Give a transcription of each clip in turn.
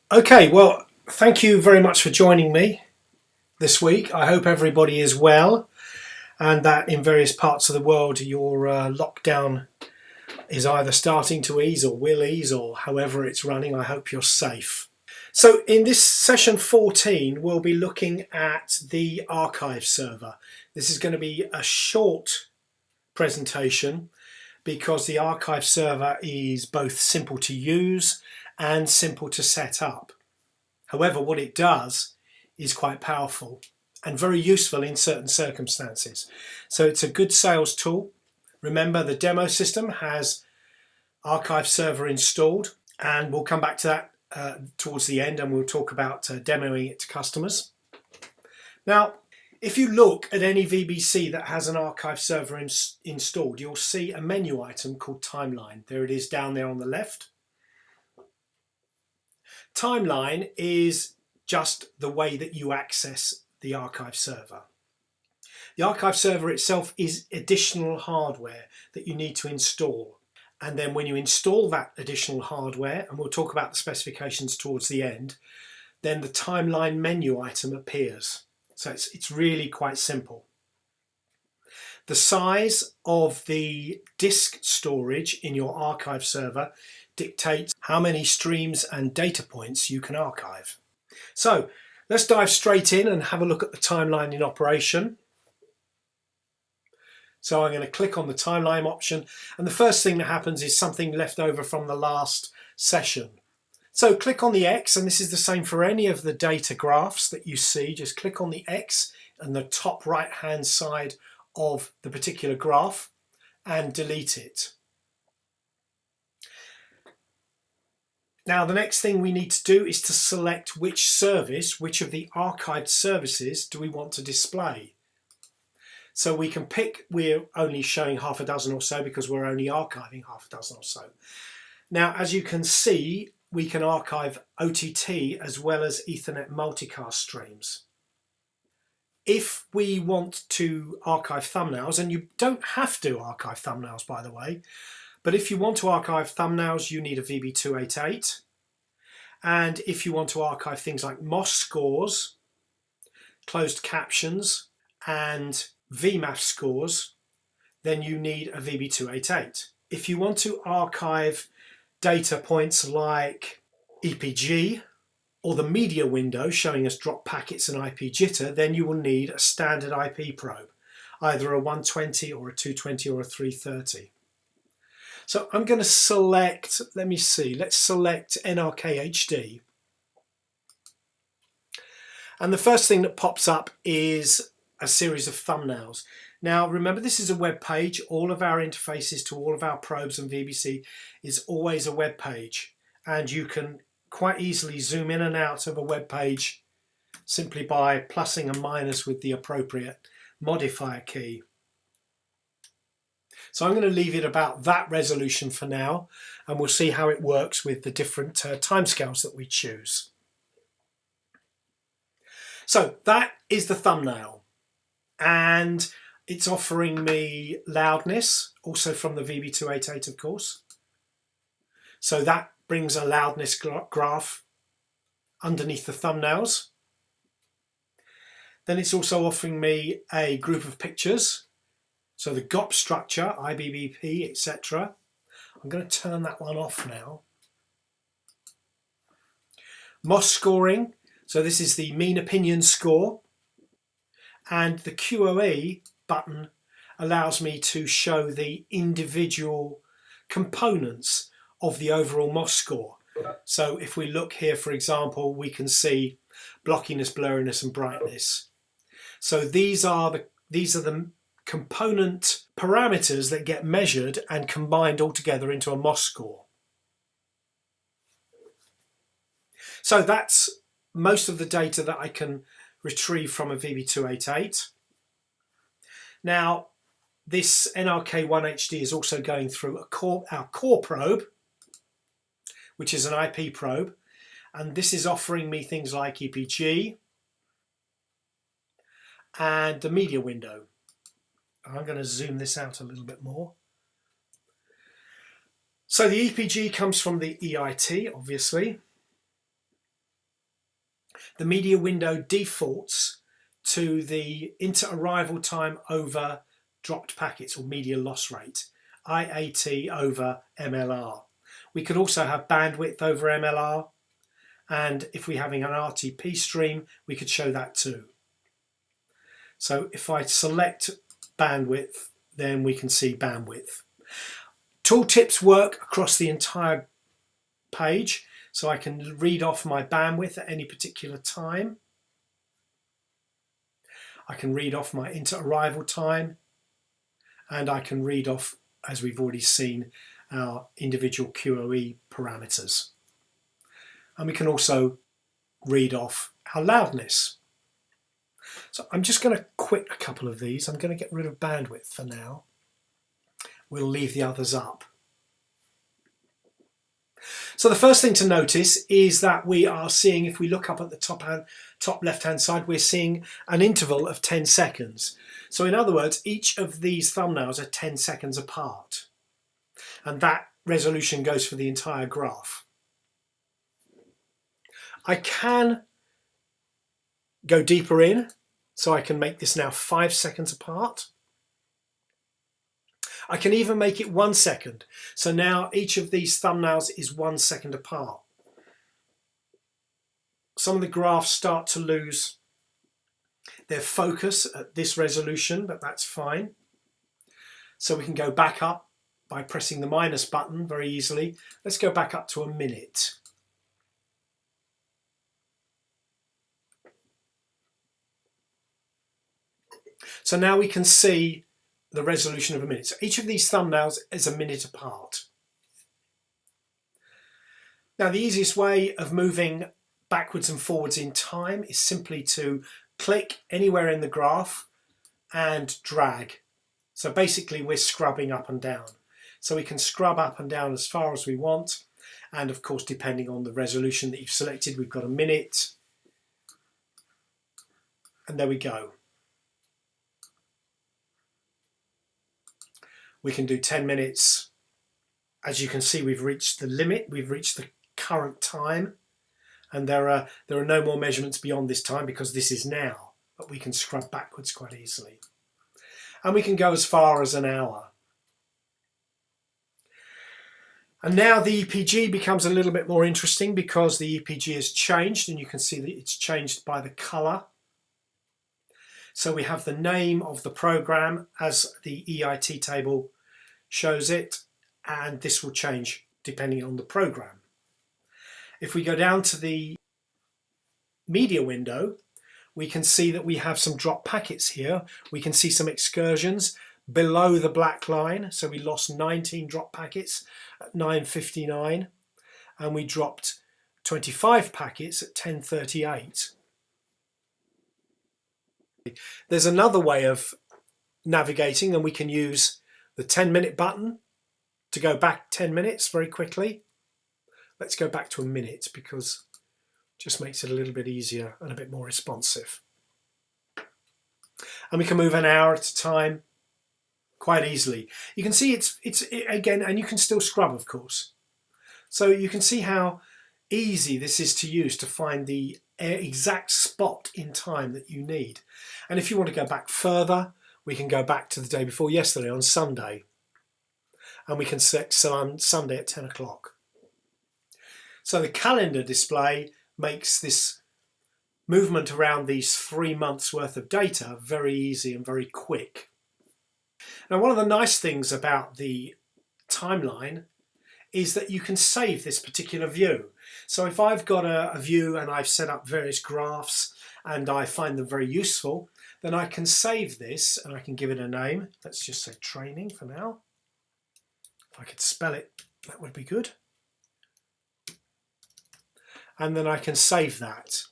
Okay, well, thank you very much for joining me this week. I hope everybody is well and that in various parts of the world your lockdown is either starting to ease or will ease or however it's running. I hope you're safe. So in this session 14, we'll be looking at the archive server. This is going to be a short presentation because the archive server is both simple to use and simple to set up. However, what it does is quite powerful and very useful in certain circumstances. So it's a good sales tool. Remember, the demo system has archive server installed, and we'll come back to that towards the end, and we'll talk about demoing it to customers. Now, if you look at any VBC that has an archive server installed, you'll see a menu item called Timeline. There it is down there on the left. Timeline is just the way that you access the archive server. The archive server itself is additional hardware that you need to install. And then when you install that additional hardware, and we'll talk about the specifications towards the end, then the Timeline menu item appears. So it's really quite simple. The size of the disk storage in your archive server dictates how many streams and data points you can archive. So let's dive straight in and have a look at the timeline in operation. So I'm going to click on the timeline option, and the first thing that happens is something left over from the last session. So click on the X, and this is the same for any of the data graphs that you see. Just click on the X on the top right hand side of the particular graph and delete it. Now the next thing we need to do is to select which service, which of the archived services do we want to display. So we can pick, we're only showing half a dozen or so because we're only archiving half a dozen or so. Now as you can see, we can archive OTT as well as Ethernet multicast streams. If we want to archive thumbnails, and you don't have to archive thumbnails by the way, but if you want to archive thumbnails you need a VB288, and if you want to archive things like MOS scores, closed captions and VMAF scores, then you need a VB288. If you want to archive data points like EPG or the media window showing us drop packets and IP jitter, then you will need a standard IP probe, either a 120 or a 220 or a 330. So I'm going to select, let's select NRK HD. And the first thing that pops up is a series of thumbnails. Now remember, this is a web page. All of our interfaces to all of our probes and VBC is always a web page, and you can quite easily zoom in and out of a web page simply by plussing and minus with the appropriate modifier key. So I'm going to leave it about that resolution for now, and we'll see how it works with the different timescales that we choose. So that is the thumbnail, and it's offering me loudness, also from the VB288 of course. So that brings a loudness graph underneath the thumbnails. Then it's also offering me a group of pictures. So the GOP structure, IBBP, etc. I'm going to turn that one off now. MOS scoring. So this is the mean opinion score. And the QoE button allows me to show the individual components of the overall MOS score. So if we look here, for example, we can see blockiness, blurriness and brightness. So these are the component parameters that get measured and combined all together into a MOS score. So that's most of the data that I can retrieve from a VB288. Now this NRK1HD is also going through our core probe, which is an IP probe, and this is offering me things like EPG and the media window. I'm going to zoom this out a little bit more. So the EPG comes from the EIT, obviously. the media window defaults to the inter-arrival time over dropped packets, or media loss rate, IAT over MLR. We could also have bandwidth over MLR, and if we're having an RTP stream, we could show that too. So if I select bandwidth, then we can see bandwidth. Tooltips work across the entire page, so I can read off my bandwidth at any particular time. I can read off my inter-arrival time, and I can read off, as we've already seen, our individual QoE parameters. And we can also read off our loudness. So I'm just going to quit a couple of these. I'm going to get rid of bandwidth for now. We'll leave the others up. So the first thing to notice is that we are seeing, if we look up at the top left-hand side, we're seeing an interval of 10 seconds. So in other words, each of these thumbnails are 10 seconds apart. And that resolution goes for the entire graph. I can go deeper in, so I can make this now 5 seconds apart. I can even make it 1 second. So now each of these thumbnails is 1 second apart. Some of the graphs start to lose their focus at this resolution, but that's fine. So we can go back up by pressing the minus button very easily. Let's go back up to a minute. So now we can see the resolution of a minute. So each of these thumbnails is a minute apart. Now the easiest way of moving backwards and forwards in time is simply to click anywhere in the graph and drag. So basically we're scrubbing up and down. So we can scrub up and down as far as we want. And of course, depending on the resolution that you've selected, we've got a minute. And there we go. We can do 10 minutes. As you can see, we've reached the limit. We've reached the current time. And there are no more measurements beyond this time because this is now. But we can scrub backwards quite easily. And we can go as far as an hour. And now the EPG becomes a little bit more interesting because the EPG has changed, and you can see that it's changed by the color. So we have the name of the program as the EIT table shows it, and this will change depending on the program. If we go down to the media window, we can see that we have some drop packets here. We can see some excursions below the black line. So we lost 19 drop packets at 9:59, and we dropped 25 packets at 10:38. There's another way of navigating, and we can use the 10-minute button to go back 10 minutes very quickly. Let's go back to a minute because it just makes it a little bit easier and a bit more responsive. And we can move an hour at a time quite easily. You can see it's again, and you can still scrub, of course. So you can see how easy this is to use to find the exact spot in time that you need. And if you want to go back further, we can go back to the day before yesterday on Sunday, and we can select Sunday at 10 o'clock. So the calendar display makes this movement around these 3 months worth of data very easy and very quick. Now, one of the nice things about the timeline is that you can save this particular view. So if I've got a view and I've set up various graphs and I find them very useful, then I can save this and I can give it a name. Let's just say training for now. If I could spell it, that would be good. And then I can save that.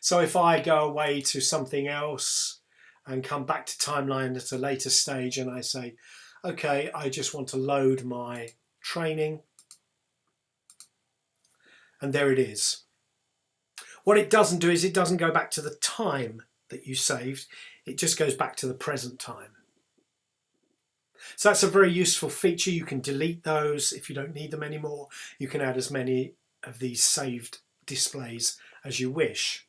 So if I go away to something else and come back to timeline at a later stage and I say, okay, I just want to load my training, and there it is. What it doesn't do is it doesn't go back to the time that you saved, it just goes back to the present time. So that's a very useful feature. You can delete those if you don't need them anymore. You can add as many of these saved displays as you wish.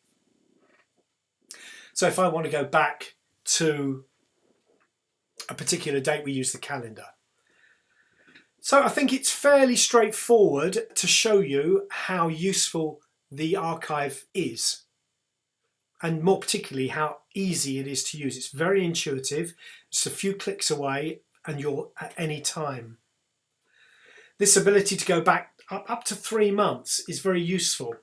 So if I want to go back to a particular date, we use the calendar. So I think it's fairly straightforward to show you how useful the archive is, and more particularly how easy it is to use. It's very intuitive, it's a few clicks away and you're at any time. This ability to go back up to 3 months is very useful,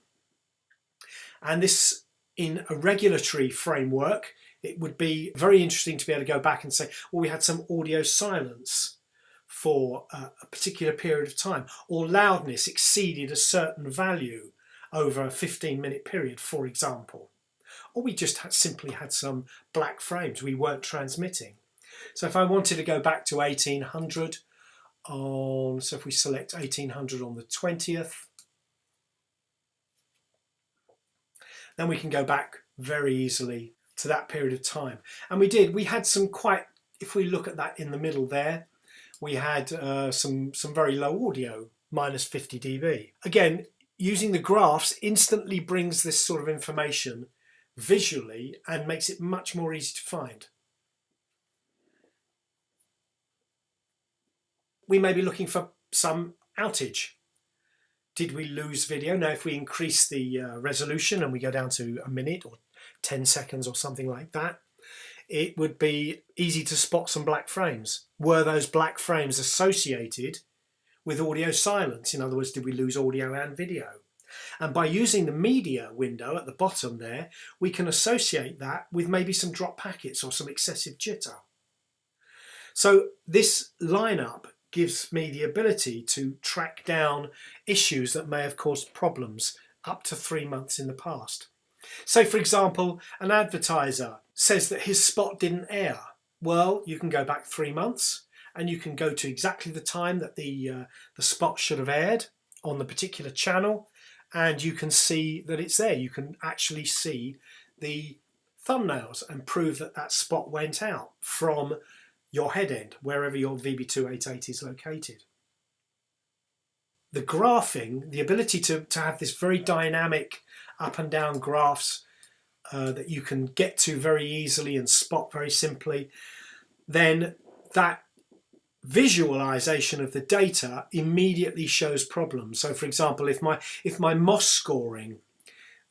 and this, in a regulatory framework, it would be very interesting to be able to go back and say, well, we had some audio silence for a particular period of time, or loudness exceeded a certain value over a 15-minute period, for example. Or we just simply had some black frames, we weren't transmitting. So if I wanted to go back to 1800 on, so if we select 1800 on the 20th, then we can go back very easily to that period of time. And we had some quite, if we look at that in the middle there, we had some very low audio, minus 50 dB. Again, using the graphs instantly brings this sort of information visually and makes it much more easy to find. We may be looking for some outage. Did we lose video? Now, if we increase the resolution and we go down to a minute or 10 seconds or something like that, it would be easy to spot some black frames. Were those black frames associated with audio silence? In other words, did we lose audio and video? And by using the media window at the bottom there, we can associate that with maybe some drop packets or some excessive jitter. So this lineup gives me the ability to track down issues that may have caused problems up to 3 months in the past. So, for example, an advertiser says that his spot didn't air. Well, you can go back 3 months and you can go to exactly the time that the spot should have aired on the particular channel, and you can see that it's there. You can actually see the thumbnails and prove that that spot went out from your head end, wherever your VB288 is located. The graphing, the ability to have this very dynamic up and down graphs that you can get to very easily and spot very simply, then that visualization of the data immediately shows problems. So for example, if my MOS scoring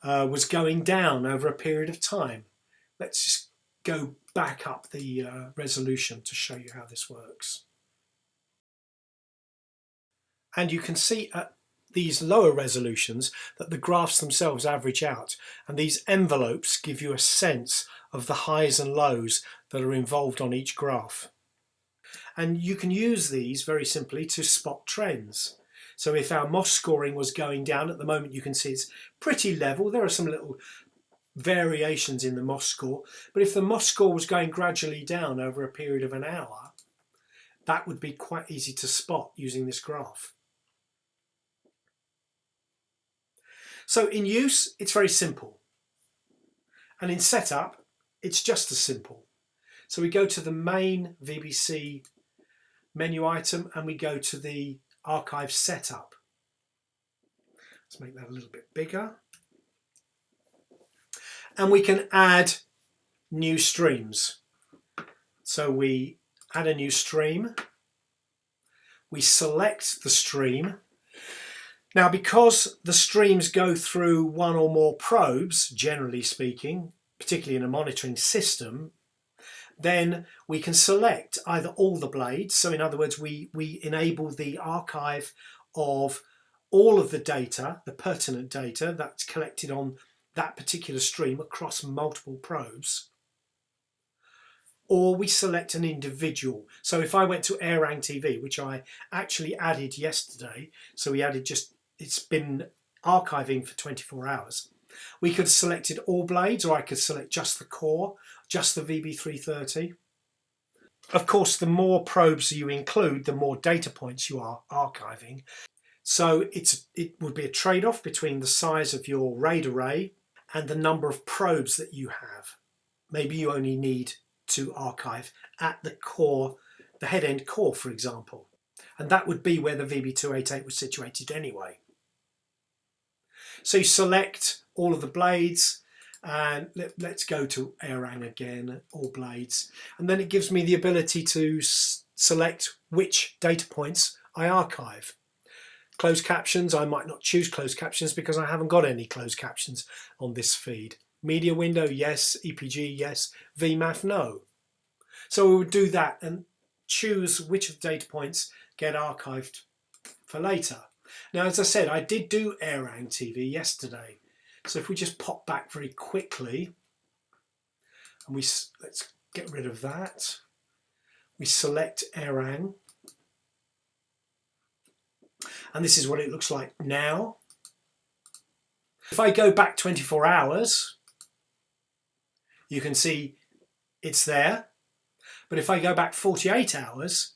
was going down over a period of time, let's just go back up the resolution to show you how this works. And you can see at these lower resolutions that the graphs themselves average out, and these envelopes give you a sense of the highs and lows that are involved on each graph. And you can use these very simply to spot trends. So if our MOS scoring was going down, at the moment you can see it's pretty level. There are some little variations in the MOS score, but if the MOS score was going gradually down over a period of an hour, that would be quite easy to spot using this graph. So in use, it's very simple, and in setup, it's just as simple. So we go to the main VBC menu item and we go to the archive setup. Let's make that a little bit bigger. And we can add new streams. So we add a new stream. We select the stream. Now, because the streams go through one or more probes, generally speaking, particularly in a monitoring system, then we can select either all the blades. So in other words, we enable the archive of all of the data, the pertinent data that's collected on that particular stream across multiple probes, or we select an individual. So if I went to Airang TV, which I actually added yesterday, so we added it's been archiving for 24 hours. We could have selected all blades, or I could select just the core, just the VB330. Of course, the more probes you include, the more data points you are archiving. So it would be a trade-off between the size of your RAID array and the number of probes that you have. Maybe you only need to archive at the core, the head end core, for example. And that would be where the VB288 was situated anyway. So you select all of the blades, and let's go to Airang again, all blades, and then it gives me the ability to select which data points I archive. Closed captions, I might not choose closed captions because I haven't got any closed captions on this feed. Media window, yes. EPG, yes. VMAF, no. So we would do that and choose which of the data points get archived for later. Now, as I said, I did do Airang TV yesterday. So if we just pop back very quickly, and let's get rid of that. We select Airang. And this is what it looks like now. If I go back 24 hours, you can see it's there. But if I go back 48 hours,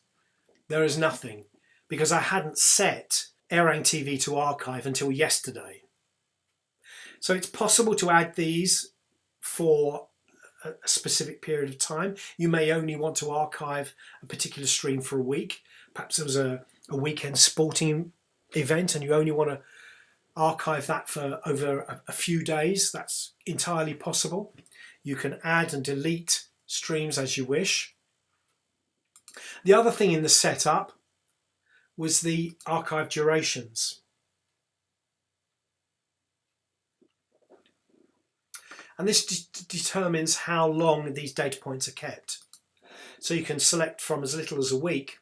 there is nothing because I hadn't set Airang TV to archive until yesterday. So it's possible to add these for a specific period of time. You may only want to archive a particular stream for a week. Perhaps there was a weekend sporting event and you only want to archive that for over a few days. That's entirely possible. You can add and delete streams as you wish. The other thing in the setup was the archive durations. And this determines how long these data points are kept. So you can select from as little as a week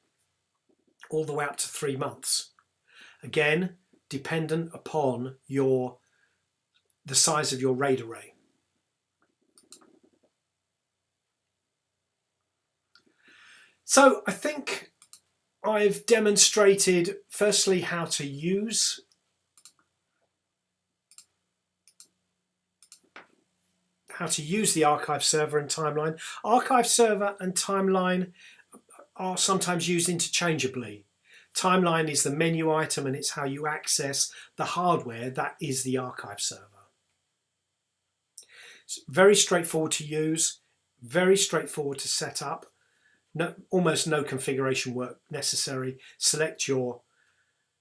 all the way up to 3 months. Again, dependent upon the size of your RAID array. So I think I've demonstrated firstly how to use the archive server and timeline. Archive server and timeline are sometimes used interchangeably. Timeline is the menu item and it's how you access the hardware that is the archive server. It's very straightforward to use, very straightforward to set up. Almost no configuration work necessary. Select your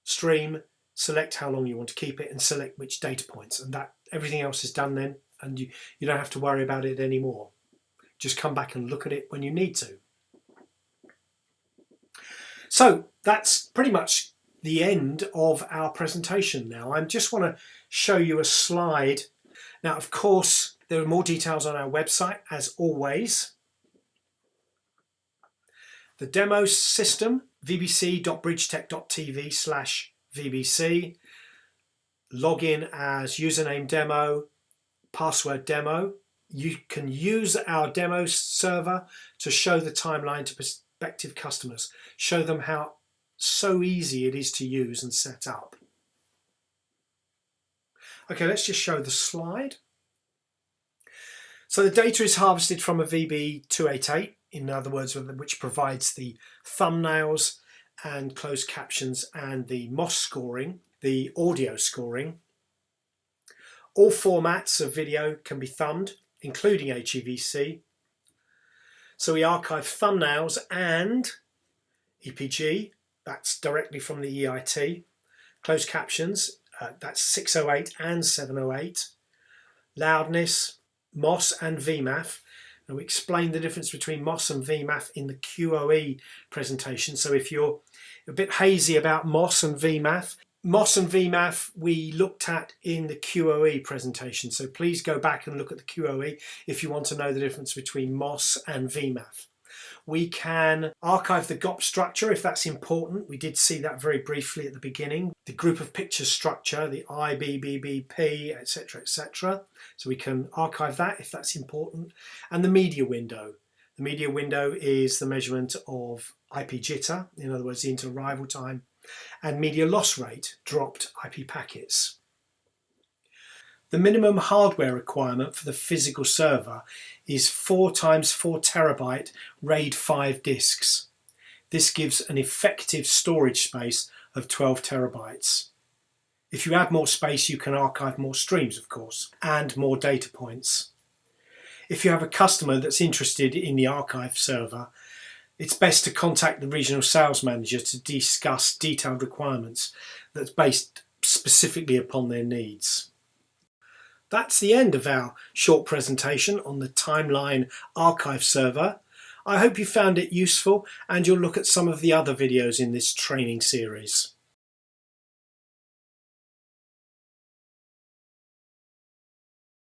stream, select how long you want to keep it and select which data points, and that everything else is done then, and you don't have to worry about it anymore. Just come back and look at it when you need to. So that's pretty much the end of our presentation now. I just want to show you a slide. Now, of course, there are more details on our website, as always. The demo system, vbc.bridgetech.tv/vbc. Log in as username demo, password demo. You can use our demo server to show the timeline to prospective customers. Show them how so easy it is to use and set up. Okay, let's just show the slide. So the data is harvested from a VB288, in other words, which provides the thumbnails and closed captions and the MOS scoring, the audio scoring. All formats of video can be thumbed, including HEVC. So we archive thumbnails and EPG, that's directly from the EIT. Closed captions, that's 608 and 708. Loudness, MOS and VMAF. And we explained the difference between MOS and VMAF in the QoE presentation. So if you're a bit hazy about MOS and VMAF we looked at in the QoE presentation. So please go back and look at the QoE if you want to know the difference between MOS and VMAF. We can archive the GOP structure if that's important. We did see that very briefly at the beginning. The group of pictures structure, the IBBBP, etc., etc. So we can archive that if that's important. And the media window. The media window is the measurement of IP jitter, in other words, the inter-arrival time, and media loss rate, dropped IP packets. The minimum hardware requirement for the physical server is 4 × 4 TB RAID 5 disks. This gives an effective storage space of 12 TB. If you add more space, you can archive more streams, of course, and more data points. If you have a customer that's interested in the archive server, it's best to contact the regional sales manager to discuss detailed requirements that's based specifically upon their needs. That's the end of our short presentation on the Timeline archive server. I hope you found it useful and you'll look at some of the other videos in this training series.